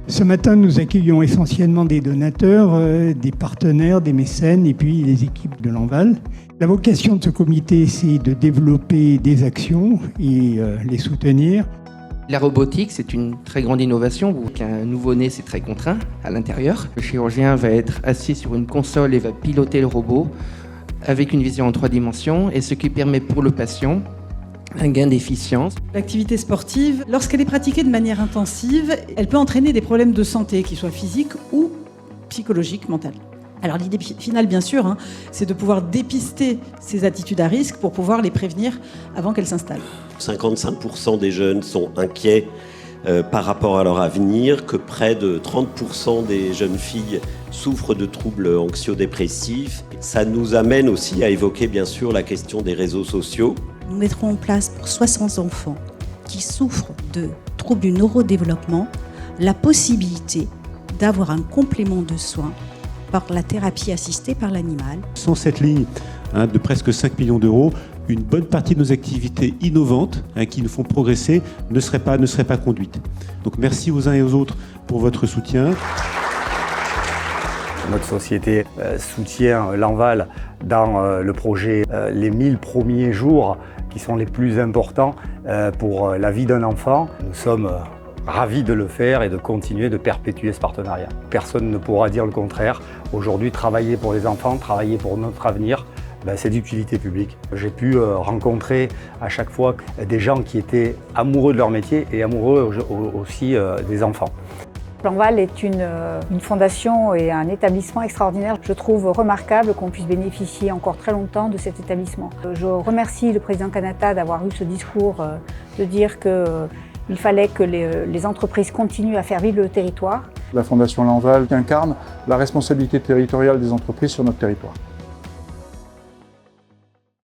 Ce matin, nous accueillons essentiellement des donateurs, des partenaires, des mécènes et puis les équipes de l'Enval. La vocation de ce comité, c'est de développer des actions et les soutenir. La robotique, c'est une très grande innovation. Un nouveau-né, c'est très contraint à l'intérieur. Le chirurgien va être assis sur une console et va piloter le robot avec une vision en 3 dimensions, et ce qui permet pour le patient un gain d'efficience. L'activité sportive, lorsqu'elle est pratiquée de manière intensive, elle peut entraîner des problèmes de santé, qu'ils soient physiques ou psychologiques, mentales. Alors l'idée finale, bien sûr, c'est de pouvoir dépister ces attitudes à risque pour pouvoir les prévenir avant qu'elles s'installent. 55% des jeunes sont inquiets par rapport à leur avenir, que près de 30% des jeunes filles souffrent de troubles anxio-dépressifs. Ça nous amène aussi à évoquer bien sûr la question des réseaux sociaux. Nous mettrons en place pour 60 enfants qui souffrent de troubles du neurodéveloppement la possibilité d'avoir un complément de soins par la thérapie assistée par l'animal. Sans cette ligne de presque 5 millions d'euros, une bonne partie de nos activités innovantes qui nous font progresser ne seraient pas conduites. Donc merci aux uns et aux autres pour votre soutien. Notre société soutient l'Enval dans le projet Les 1000 premiers jours qui sont les plus importants pour la vie d'un enfant. Nous sommes ravis de le faire et de continuer de perpétuer ce partenariat. Personne ne pourra dire le contraire. Aujourd'hui, travailler pour les enfants, travailler pour notre avenir, c'est d'utilité publique. J'ai pu rencontrer à chaque fois des gens qui étaient amoureux de leur métier et amoureux aussi des enfants. L'Enval est une fondation et un établissement extraordinaire. Je trouve remarquable qu'on puisse bénéficier encore très longtemps de cet établissement. Je remercie le président Kanata d'avoir eu ce discours de dire qu'il fallait que les entreprises continuent à faire vivre le territoire. La Fondation L'Enval incarne la responsabilité territoriale des entreprises sur notre territoire.